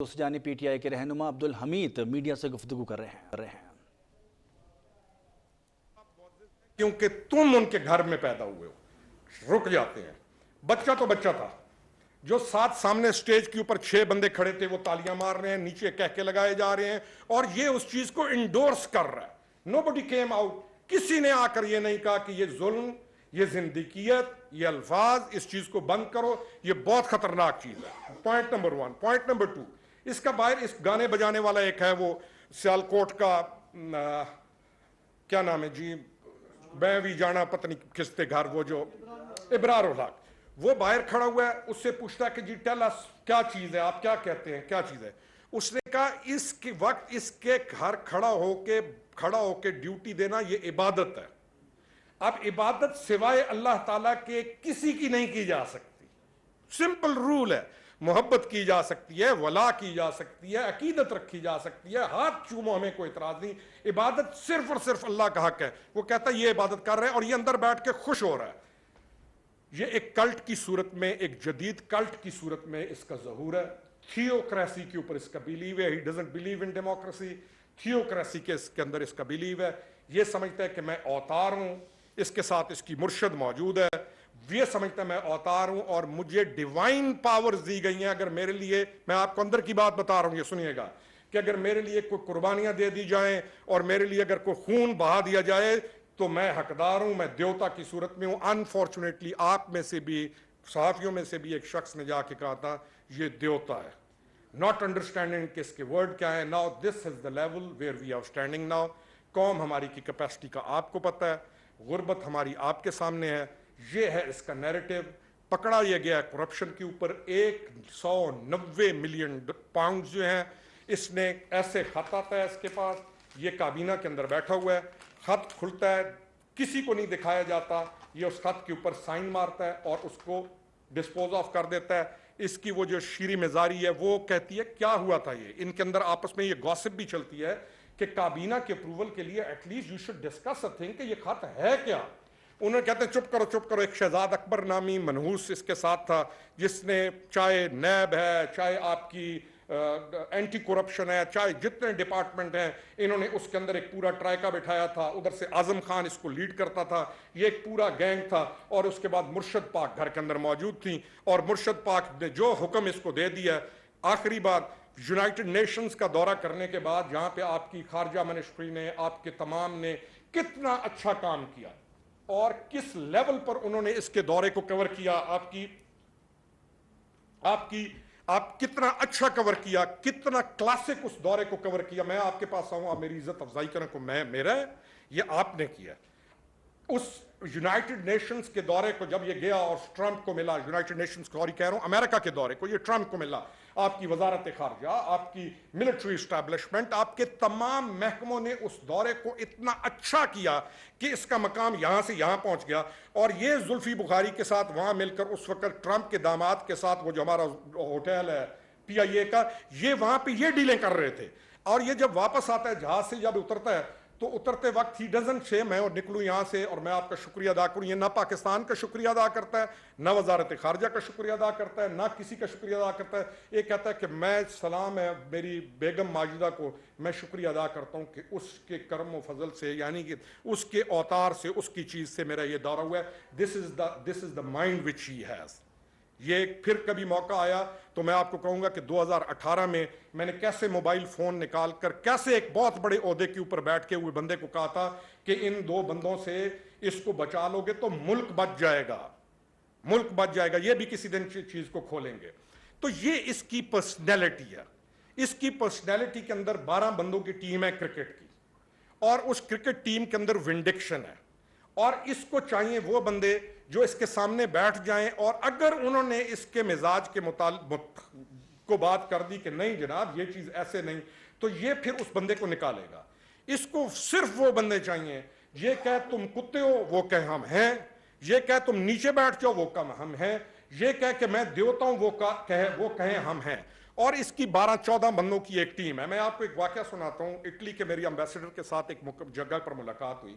دوسری جانب P T I کے رہنما عبدالحمید میڈیا سے گفتگو کر رہے ہیں کیونکہ تم ان کے گھر میں پیدا ہوئے ہو، رک جاتے ہیں۔ بچہ تو بچہ تھا، جو سامنے سٹیج کے اوپر 6 بندے کھڑے تھے، وہ تالیاں مار رہے ہیں، نیچے کہکے لگائے جا رہے ہیں، اور یہ اس چیز کو انڈورس کر رہا ہے۔ nobody came out، کسی نے آ کر یہ نہیں کہا کہ یہ ظلم، یہ زندگیت، یہ الفاظ، اس چیز کو بند کرو، یہ بہت خطرناک چیز ہے۔ Point number 1۔ پوائنٹ نمبر 2، اس کا باہر اس گانے بجانے والا ایک ہے، وہ سیالکوٹ کا کیا نام ہے جی، میں بھی جانا پتہ نہیں کس کے گھر، وہ جو ابرار الحق، وہ باہر کھڑا ہوا ہے، اس سے پوچھتا ہے کہ جی ٹیل اس کیا چیز ہے، آپ کیا کہتے ہیں، کیا چیز ہے؟ اس نے کہا اس کے وقت اس کے گھر کھڑا ہو کے ڈیوٹی دینا یہ عبادت ہے۔ اب عبادت سوائے اللہ تعالیٰ کے کسی کی نہیں کی جا سکتی، سمپل رول ہے۔ محبت کی جا سکتی ہے، ولا کی جا سکتی ہے، عقیدت رکھی جا سکتی ہے، ہاتھ چومو، ہمیں کوئی اعتراض نہیں۔ عبادت صرف اور صرف اللہ کا حق ہے۔ وہ کہتا ہے یہ عبادت کر رہے ہیں اور یہ اندر بیٹھ کے خوش ہو رہا ہے۔ یہ ایک کلٹ کی صورت میں، ایک جدید کلٹ کی صورت میں اس کا ظہور ہے۔ تھیوکریسی کے اوپر اس کا بلیو ہے، he doesn't believe in democracy. Theocracy کے اس کے اندر اس کا بلیو ہے، یہ سمجھتا ہے کہ میں اوتار ہوں، اس کے ساتھ اس کی مرشد موجود ہے، یہ سمجھتا ہے میں اوتار ہوں اور مجھے ڈیوائن پاورز دی گئی ہیں۔ اگر میرے لیے، میں آپ کو اندر کی بات بتا رہا ہوں، یہ سنیے گا، کہ اگر میرے لیے کوئی قربانیاں دے دی جائیں اور میرے لیے اگر کوئی خون بہا دیا جائے تو میں حقدار ہوں، میں دیوتا کی صورت میں ہوں۔ انفارچونیٹلی آپ میں سے بھی، صحافیوں میں سے بھی ایک شخص نے جا کے کہا تھا یہ دیوتا ہے، ناٹ انڈرسٹینڈنگ کہ اس کے ورڈ کیا ہے۔ Now this is the level where we are standing now. قوم ہماری کی کیپیسٹی کا آپ کو پتہ ہے، غربت ہماری آپ کے سامنے ہے، یہ ہے اس کا نیریٹو۔ پکڑا یہ گیا ہے کرپشن کے اوپر، 190 ملین پاؤنڈ جو ہیں، اس نے ایسے خط آتا ہے اس کے پاس، یہ کابینہ کے اندر بیٹھا ہوا ہے، خط کھلتا ہے، کسی کو نہیں دکھایا جاتا، یہ اس خط کے اوپر سائن مارتا ہے اور اس کو ڈسپوز آف کر دیتا ہے۔ اس کی وہ جو شیریں مزاری ہے وہ کہتی ہے کیا ہوا تھا یہ، ان کے اندر آپس میں یہ گوسپ بھی چلتی ہے کہ کابینہ کے اپروول کے لیے at least you should discuss a thing کہ یہ خط ہے کیا۔ انہوں نے کہتے ہیں چپ کرو چپ کرو۔ ایک شہزاد اکبر نامی منحوس اس کے ساتھ تھا، جس نے چاہے نیب ہے، چاہے آپ کی اینٹی کرپشن ہے، چاہے جتنے ڈپارٹمنٹ ہیں، انہوں نے اس کے اندر ایک پورا ٹرائکا بٹھایا تھا، ادھر سے اعظم خان اس کو لیڈ کرتا تھا، یہ ایک پورا گینگ تھا، اور اس کے بعد مرشد پاک گھر کے اندر موجود تھیں، اور مرشد پاک نے جو حکم اس کو دے دیا۔ آخری بات، یونائٹڈ نیشنز کا دورہ کرنے کے بعد جہاں پہ آپ کی خارجہ منسٹری نے، آپ کے تمام نے کتنا اچھا کام کیا اور کس لیول پر انہوں نے اس کے دورے کو کور کیا، آپ کتنا اچھا کور کیا، کتنا کلاسک اس دورے کو کور کیا۔ میں آپ کے پاس آؤں، آپ میری عزت افزائی کریں کو میرا ہے، یہ آپ نے کیا۔ اس یونائٹڈ نیشنز کے دورے کو جب یہ گیا اور ٹرمپ کو ملا، یونائٹڈ نیشنز سوری کہہ رہا ہوں، امریکہ کے دورے کو یہ ٹرمپ کو ملا، آپ کی وزارت خارجہ، آپ کی ملٹری اسٹیبلشمنٹ، آپ کے تمام محکموں نے اس دورے کو اتنا اچھا کیا کہ اس کا مقام یہاں سے یہاں پہنچ گیا۔ اور یہ زلفی بخاری کے ساتھ وہاں مل کر اس وقت ٹرمپ کے داماد کے ساتھ، وہ جو ہمارا ہوٹل ہے پی آئی اے کا، یہ وہاں پہ یہ ڈیلیں کر رہے تھے۔ اور یہ جب واپس آتا ہے جہاز سے، جب اترتا ہے تو اترتے وقت ہی ڈزنٹ سے میں اور نکلوں یہاں سے اور میں آپ کا شکریہ ادا کروں، یہ نہ پاکستان کا شکریہ ادا کرتا ہے، نہ وزارت خارجہ کا شکریہ ادا کرتا ہے، نہ کسی کا شکریہ ادا کرتا ہے۔ یہ کہتا ہے کہ میں سلام ہے میری بیگم ماجدہ کو، میں شکریہ ادا کرتا ہوں کہ اس کے کرم و فضل سے، یعنی کہ اس کے اوتار سے، اس کی چیز سے میرا یہ دورہ ہوا ہے۔ This is the mind which he has۔ یہ پھر کبھی موقع آیا تو میں آپ کو کہوں گا کہ 2018 میں نے کیسے موبائل فون نکال کر کیسے ایک بہت بڑے عہدے کے اوپر بیٹھ کے ہوئے بندے کو کہا تھا کہ ان 2 بندوں سے اس کو بچا لو گے تو ملک بچ جائے گا، ملک بچ جائے گا، یہ بھی کسی دن چیز کو کھولیں گے۔ تو یہ اس کی پرسنالٹی ہے۔ اس کی پرسنالٹی کے اندر 12 بندوں کی ٹیم ہے کرکٹ کی، اور اس کرکٹ ٹیم کے اندر ونڈکشن ہے، اور اس کو چاہیے وہ بندے جو اس کے سامنے بیٹھ جائیں، اور اگر انہوں نے اس کے مزاج کے متعلق کو بات کر دی کہ نہیں جناب یہ چیز ایسے نہیں، تو یہ پھر اس بندے کو نکالے گا۔ اس کو صرف وہ بندے چاہیے، یہ کہے تم کتے ہو وہ کہے ہم ہیں، یہ کہے تم نیچے بیٹھ جاؤ وہ کم ہم ہیں، یہ کہے کہ میں دیوتا ہوں وہ کہیں ہم ہیں۔ اور اس کی 12-14 بندوں کی ایک ٹیم ہے۔ میں آپ کو ایک واقعہ سناتا ہوں۔ اٹلی کے میری امبیسڈر کے ساتھ ایک جگہ پر ملاقات ہوئی،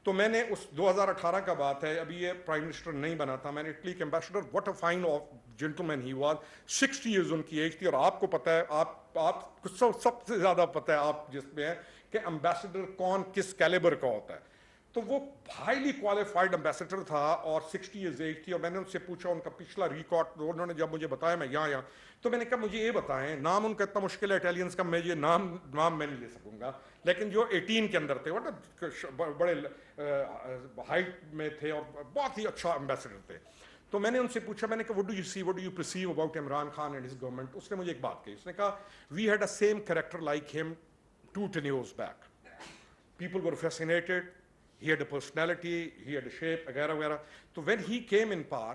تو میں نے اس 2018 کا بات ہے، ابھی یہ پرائم منسٹر نہیں بنا تھا، میں نے اٹلی کے ambassador, what a fine of gentleman he was, 60 years ان کی ایج تھی، اور آپ کو پتہ ہے، آپ آپ کو سب سے زیادہ پتہ ہے آپ جس میں ہیں کہ ایمبیسڈر کون کس کیلیبر کا ہوتا ہے. تو وہ ہائیلی کوالیفائڈ ایمبیسڈر تھا اور 60 ایئرز ایج تھی, اور میں نے ان سے پوچھا ان کا پچھلا ریکارڈ, انہوں نے جب مجھے بتایا میں یہاں تو میں نے کہا مجھے یہ بتائیں, نام ان کا اتنا مشکل ہے اٹیلینس کا, میں یہ نام میں نہیں لے سکوں گا, لیکن جو 18 کے اندر تھے بڑے ہائٹ میں تھے اور بہت ہی اچھا ایمبیسڈر تھے. تو میں نے ان سے پوچھا, میں نے کہا what do you see, what do you perceive about Imran Khan and his government. اس نے مجھے ایک بات کہی, اس نے کہا we had a same character like ہم 2 tenures back. People were fascinated. He had a personality, he had a shape, وغیرہ وغیرہ. So when he came in power,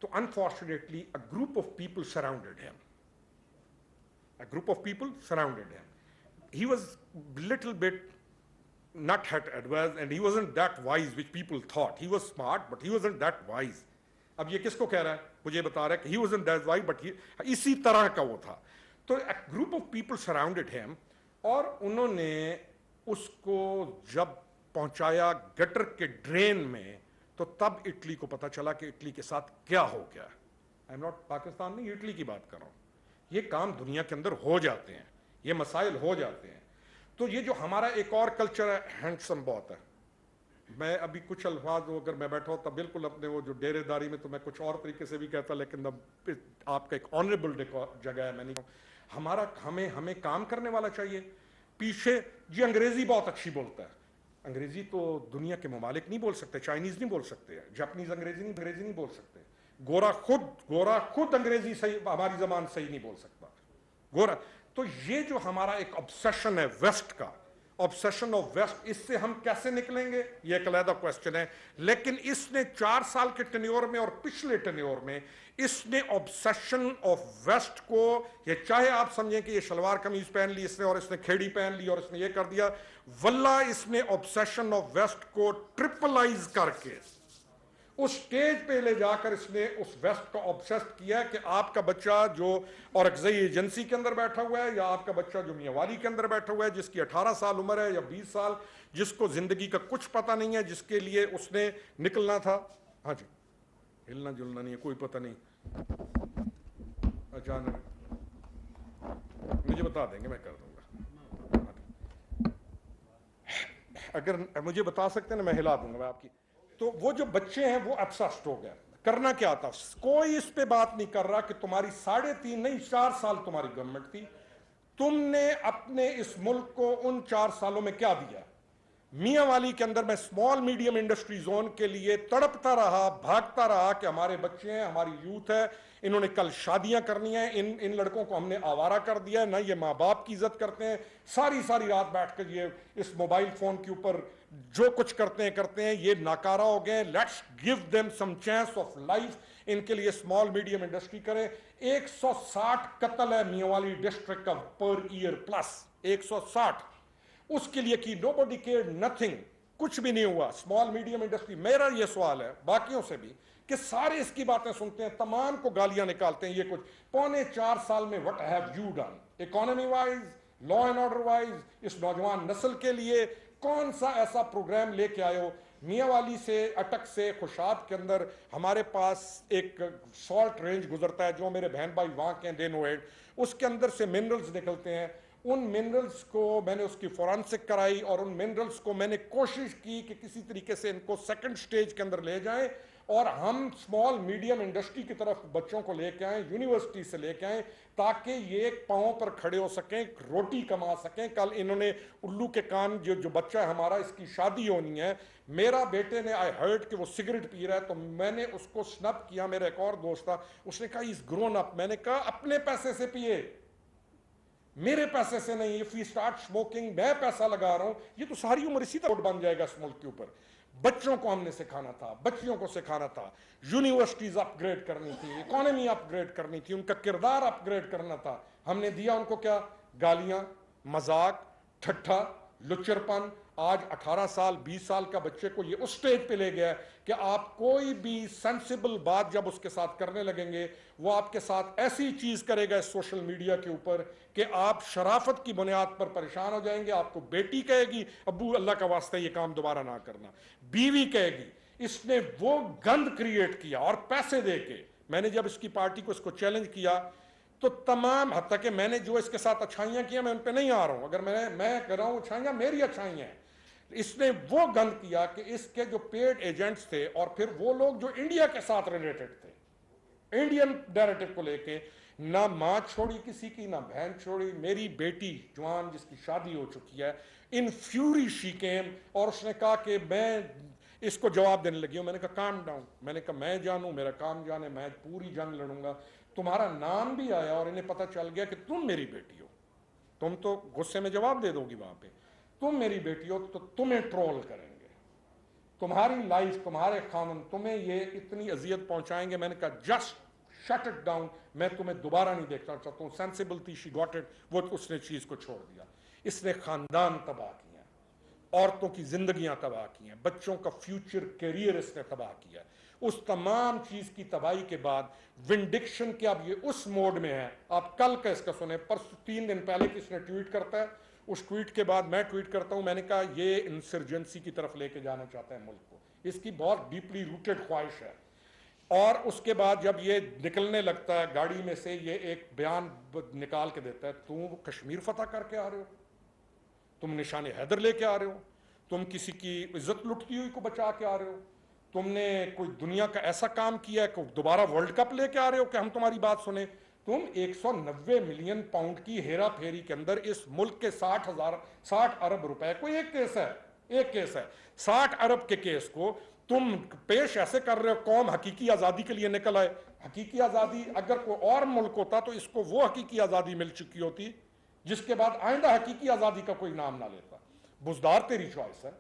so unfortunately a group of people surrounded him. A group of people surrounded him. He was little bit not that advanced and he wasn't that wise which people thought. He was smart but he wasn't that wise. اب یہ کس کو کہہ رہا ہے, مجھے بتا رہا ہے کہ he wasn't that wise but اسی طرح کا وہ تھا. تو a group of people surrounded him اور انہوں نے اس کو جب پہنچایا گٹر کے ڈرین میں, تو تب اٹلی کو پتا چلا کہ اٹلی کے ساتھ کیا ہو گیا. آئی ایم ناٹ پاکستان نہیں, اٹلی کی بات کر رہا ہوں. یہ کام دنیا کے اندر ہو جاتے ہیں, یہ مسائل ہو جاتے ہیں. تو یہ جو ہمارا ایک اور کلچر ہے, ہینڈسم بہت ہے. میں ابھی کچھ الفاظ اگر میں بیٹھا ہوتا بالکل اپنے وہ جو ڈیرے داری میں, تو میں کچھ اور طریقے سے بھی کہتا, لیکن آپ کا ایک آنریبل جگہ ہے, میں نہیں ہمارا ہمیں کام کرنے والا چاہیے. پیچھے جی انگریزی بہت اچھی بولتا ہے, انگریزی تو دنیا کے ممالک نہیں بول سکتے, چائنیز نہیں بول سکتے, جاپنیز انگریزی نہیں بول سکتے, گورا خود انگریزی صحیح, ہماری زبان صحیح نہیں بول سکتا گورا. تو یہ جو ہمارا ایک obsession ہے ویسٹ کا, obsession of ویسٹ, اس سے ہم کیسے نکلیں گے یہ ایک علیحدہ کوشچن ہے. لیکن اس نے 4 سال کے ٹینیور میں اور پچھلے ٹینیور میں اس نے obsession of ویسٹ کو, یہ چاہے آپ سمجھیں کہ یہ شلوار قمیض پہن لی اس نے اور اس نے کھیڑی پہن لی اور اس نے یہ کر دیا, واللہ اس نے obsession of ویسٹ کو ٹرپلائز کر کے اس سٹیج پہ لے جا کر اس نے اس ویسٹ کو obsessed کیا کہ آپ کا بچہ جو اورکزئی ایجنسی کے اندر بیٹھا ہوا ہے, یا آپ کا بچہ جو میاں والی کے اندر بیٹھا ہوا ہے, جس کی 18 سال عمر ہے یا 20 سال, جس کو زندگی کا کچھ پتہ نہیں ہے, جس کے لیے اس نے نکلنا تھا. ہاں جی, ہلنا جلنا نہیں ہے, کوئی پتہ نہیں, اچانک مجھے بتا دیں گے, میں کر دوں گا. اگر مجھے بتا سکتے ہیں نا, میں ہلا دوں گا میں آپ کی. تو وہ جو بچے ہیں وہ obsessed ہو گئے. کرنا کیا تھا, کوئی اس پہ بات نہیں کر رہا کہ تمہاری 3.5 نہیں 4 سال تمہاری گورنمنٹ تھی, تم نے اپنے اس ملک کو ان 4 سالوں میں کیا دیا. میاں والی کے اندر میں اسمال میڈیم انڈسٹری زون کے لیے تڑپتا رہا, بھاگتا رہا کہ ہمارے بچے ہیں, ہماری یوتھ ہے, انہوں نے کل شادیاں کرنی ہیں, ان لڑکوں کو ہم نے آوارہ کر دیا ہے, نہ یہ ماں باپ کی عزت کرتے ہیں, ساری رات بیٹھ کر یہ اس موبائل فون کے اوپر جو کچھ کرتے ہیں, یہ ناکارہ ہو گئے. Let's give them some chance of life. ان کے لیے اسمال میڈیم انڈسٹری کریں. 160 قتل ہے میاں والی ڈسٹرکٹ کا پر ایئر پلس 160. اس کے لیے کی نو باڈی کیئر, نتھنگ, کچھ بھی نہیں ہوا. اسمال میڈیم انڈسٹری, میرا یہ سوال ہے باقیوں سے بھی کہ سارے اس کی باتیں سنتے ہیں, تمام کو گالیاں نکالتے ہیں, یہ کچھ 4.25 سال میں what have you done economy wise, law and order wise, اس نوجوان نسل کے لیے کون سا ایسا پروگرام لے کے آئے ہو. میاں والی سے اٹک سے خوشاب کے اندر ہمارے پاس ایک سالٹ رینج گزرتا ہے, جو میرے بہن بھائی وہاں کے دے نو ایڈ, اس کے اندر سے منرلز نکلتے ہیں. ان منرلز کو میں نے اس کی فورانسک کرائی, اور ان منرلز کو میں نے کوشش کی کہ کسی طریقے سے ان کو سیکنڈ سٹیج کے اندر لے جائیں, اور ہم اسمال میڈیم انڈسٹری کی طرف بچوں کو لے کے آئیں, یونیورسٹی سے لے کے آئیں, تاکہ یہ ایک پاؤں پر کھڑے ہو سکیں, روٹی کما سکیں. کل انہوں نے الو کے کان, جو بچہ ہے ہمارا, اس کی شادی ہونی ہے, میرا بیٹے نے آئی ہرڈ کہ وہ سگریٹ پی رہا ہے, تو میں نے اس کو سنپ کیا. میرا ایک اور دوست تھا, اس نے کہا از گرون اپ. میں نے کہا اپنے پیسے سے پیے, میرے پیسے سے نہیں. if we start smoking, میں پیسہ لگا رہا ہوں, یہ تو ساری عمر اسی طرح بن جائے گا اس ملک کے اوپر. بچوں کو ہم نے سکھانا تھا, بچیوں کو سکھانا تھا, یونیورسٹیز اپ گریڈ کرنی تھی, اکانومی اپ گریڈ کرنی تھی, ان کا کردار اپ گریڈ کرنا تھا. ہم نے دیا ان کو کیا, گالیاں, مذاق, ٹھٹھا, لچرپن. آج 18 سال 20 سال کا بچے کو یہ اس سٹیج پہ لے گیا کہ آپ کوئی بھی سینسیبل بات جب اس کے ساتھ کرنے لگیں گے, وہ آپ کے ساتھ ایسی چیز کرے گا سوشل میڈیا کے اوپر کہ آپ شرافت کی بنیاد پر پریشان ہو جائیں گے. آپ کو بیٹی کہے گی ابو اللہ کا واسطہ یہ کام دوبارہ نہ کرنا, بیوی کہے گی. اس نے وہ گند کریٹ کیا اور پیسے دے کے. میں نے جب اس کی پارٹی کو اس کو چیلنج کیا, تو تمام حتیٰ کہ میں نے جو اس کے ساتھ اچھائیاں کی ہیں میں ان پہ نہیں آ رہا ہوں, اگر میں کر رہا ہوں اچھائیاں میری اچھائیاں ہیں. اس نے وہ گند کیا کہ اس کے جو پیڈ ایجنٹس تھے اور پھر وہ لوگ جو انڈیا کے ساتھ ریلیٹڈ تھے, انڈین نیریٹو کو لے کے, نہ ماں چھوڑی کسی کی, نہ بہن چھوڑی. میری بیٹی جوان جس کی شادی ہو چکی ہے, ان فیوری شی کیم, اور اس نے کہا کہ میں اس کو جواب دینے لگی ہوں. میں نے کہا کام ڈاؤن, میں نے کہا میں جانوں میرا کام جانے, میں پوری جنگ لڑوں گا. تمہارا نام بھی آیا اور انہیں پتہ چل گیا کہ تم میری بیٹی ہو, تم تو غصے میں جواب دے دو گی وہاں پہ, تم میری بیٹی ہو تو تمہیں ٹرول کریں گے, تمہاری لائف, تمہارے خاندان تمہیں یہ اتنی اذیت پہنچائیں گے. میں نے کہا جسٹ شٹ اٹ ڈاؤن, میں تمہیں دوبارہ نہیں دیکھنا چاہتا ہوں. سینسیبل تھی, شی گاٹ اٹ, وہ اس نے چیز کو چھوڑ دیا. اس نے خاندان تباہ کیے ہیں, عورتوں کی زندگیاں تباہ کی ہیں, بچوں کا فیوچر کیریئر اس نے تباہ کیا. اس تمام چیز کی تباہی کے بعد ونڈکشن کے اب یہ اس موڈ میں ہے. آپ کل کا اس کا سنیں, پرسوں 3 دن پہلے کس نے ٹویٹ کرتا ہے, اس ٹویٹ کے بعد میں ٹویٹ کرتا ہوں. میں نے کہا یہ انسرجنسی کی طرف لے کے جانا چاہتا ہے ملک کو, اس کی بہت ڈیپلی روٹڈ خواہش ہے. اور اس کے بعد جب یہ نکلنے لگتا ہے گاڑی میں سے, یہ ایک بیان نکال کے دیتا ہے, تم کشمیر فتح کر کے آ رہے ہو, تم نشان حیدر لے کے آ رہے ہو, تم کسی کی عزت لٹتی ہوئی کو بچا کے آ رہے ہو, تم نے کوئی دنیا کا ایسا کام کیا ہے کہ دوبارہ ورلڈ کپ لے کے آ رہے ہو کہ ہم تمہاری بات سنیں. تم 190 ملین پاؤنڈ کی ہیرا پھیری کے اندر اس ملک کے 60 ارب روپے کو, ایک کیس ہے 60 ارب کے کیس کو تم پیش ایسے کر رہے ہو. قوم حقیقی آزادی کے لیے نکل آئے. حقیقی آزادی اگر کوئی اور ملک ہوتا تو اس کو وہ حقیقی آزادی مل چکی ہوتی جس کے بعد آئندہ حقیقی آزادی کا کوئی نام نہ لیتا. بزدار تیری چوائس ہے,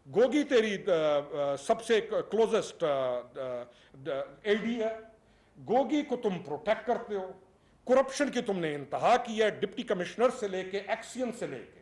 گوگی تیری سب سے کلوزسٹ اے ڈی ہے, گوگی کو تم پروٹیکٹ کرتے ہو. کرپشن کی تم نے انتہا کی ہے, ڈپٹی کمشنر سے لے کے ایکسین سے لے کے.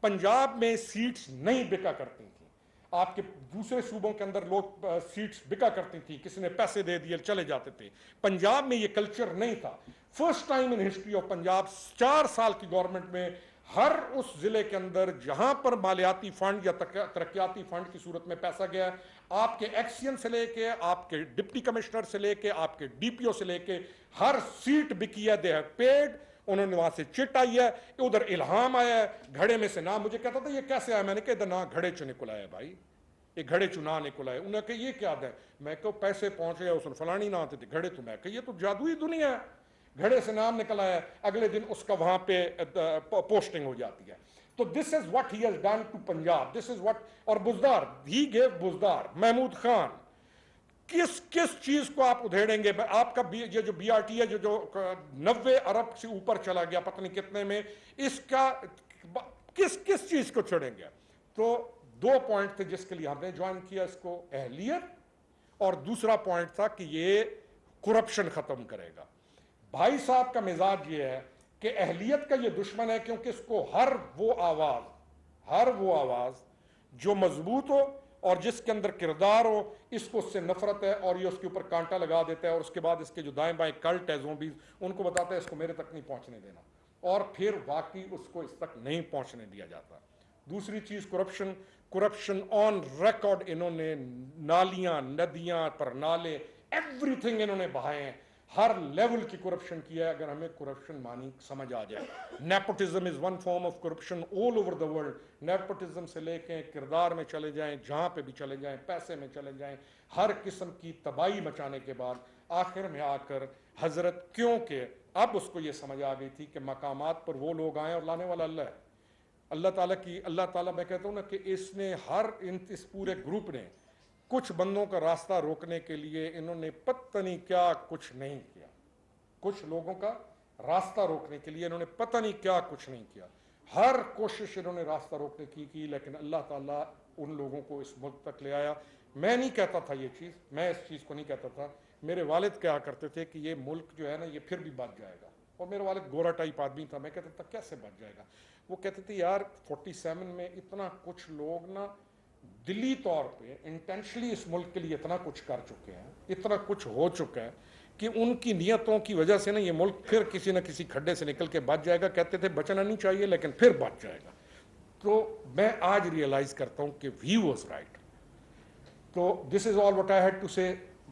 پنجاب میں سیٹس نہیں بکا کرتی تھیں, آپ کے دوسرے صوبوں کے اندر لوگ سیٹس بکا کرتی تھیں, کسی نے پیسے دے دیے چلے جاتے تھے. پنجاب میں یہ کلچر نہیں تھا. First time in history of Punjab 4 سال کی گورنمنٹ میں ہر اس ضلع کے اندر جہاں پر مالیاتی فنڈ یا ترقیاتی فنڈ کی صورت میں پیسہ گیا, آپ کے ایکسین سے لے کے, آپ کے ڈپٹی کمشنر سے لے کے, آپ کے ڈی پی او سے لے کے, ہر سیٹ بکی ہے. دے ہیو پیڈ, انہوں نے وہاں سے چٹ آئی ہے, ادھر الہام آیا ہے. گھڑے میں سے نہ مجھے کہتا تھا یہ کیسے آیا, میں نے کہا ادھر نہ گھڑے چ نکل آیا بھائی, یہ گھڑے چنا نکل آئے. انہوں نے کہا یہ کیا ہے, میں کہا پیسے پہنچے, اس نے فلانی نہ آتے تھے گھڑے, تو میں کہا یہ تو جادوئی دنیا ہے, گھڑے سے نام نکل آیا, اگلے دن اس کا وہاں پہ پوسٹنگ ہو جاتی ہے. تو this is what he has done to Punjab, this is what. اور بزدار, ہی گیو بزدار, محمود خان, کس چیز کو آپ ادھیڑیں گے. آپ کا یہ جو بی آر ٹی ہے جو 90 ارب سے اوپر چلا گیا پتہ نہیں کتنے میں, اس کا کس چیز کو چھڑیں گے. تو 2 پوائنٹ تھے جس کے لیے ہم نے جوائن کیا اس کو, اہلیت, اور دوسرا پوائنٹ تھا کہ یہ کرپشن ختم کرے گا. بھائی صاحب کا مزاج یہ ہے کہ اہلیت کا یہ دشمن ہے, کیونکہ اس کو ہر وہ آواز جو مضبوط ہو اور جس کے اندر کردار ہو, اس کو اس سے نفرت ہے, اور یہ اس کے اوپر کانٹا لگا دیتا ہے, اور اس کے بعد اس کے جو دائیں بائیں کلٹ ہے زومبیز, ان کو بتاتا ہے اس کو میرے تک نہیں پہنچنے دینا, اور پھر واقعی اس کو اس تک نہیں پہنچنے دیا جاتا. دوسری چیز کرپشن آن ریکارڈ, انہوں نے نالیاں, ندیاں پر نالے, ایوری تھنگ انہوں نے بہائے ہیں, ہر لیول کی کرپشن کیا ہے. اگر ہمیں کرپشن مانی سمجھ آ جائے, nepotism is one form of corruption all over the world. Nepotism سے لے کے کردار میں چلے جائیں, جہاں پہ بھی چلے جائیں, پیسے میں چلے جائیں, ہر قسم کی تباہی مچانے کے بعد آخر میں آ کر حضرت, کیونکہ اب اس کو یہ سمجھ آ گئی تھی کہ مقامات پر وہ لوگ آئیں اور لانے والا اللہ ہے, اللہ تعالیٰ. میں کہتا ہوں نا کہ اس نے اس پورے گروپ نے کچھ بندوں کا راستہ روکنے کے لیے انہوں نے پتہ نہیں کیا کچھ نہیں کیا, کچھ لوگوں کا راستہ روکنے کے لیے انہوں نے پتہ نہیں کیا کچھ نہیں کیا. ہر کوشش انہوں نے راستہ روکنے کی, لیکن اللہ تعالیٰ ان لوگوں کو اس ملک تک لے آیا. میں نہیں کہتا تھا یہ چیز, میں اس چیز کو نہیں کہتا تھا. میرے والد کہا کرتے تھے کہ یہ ملک جو ہے نا یہ پھر بھی بچ جائے گا, اور میرا والد گورا ٹائپ آدمی تھا. میں کہتا تھا کیسے بچ جائے گا. وہ کہتے تھے یار 47 میں اتنا کچھ لوگ نا دلی طور پہ انٹینشلی اس ملک کے لیے اتنا کچھ کر چکے ہیں, اتنا کچھ ہو چکا ہے کہ ان کی نیتوں کی وجہ سے نا یہ ملک پھر کسی نہ کسی کھڈے سے نکل کے بچ جائے گا. کہتے تھے بچنا نہیں چاہیے لیکن پھر بچ جائے گا. تو میں آج ریئلائز کرتا ہوں کہ ہی واز رائٹ. تو this is all what I had to سے.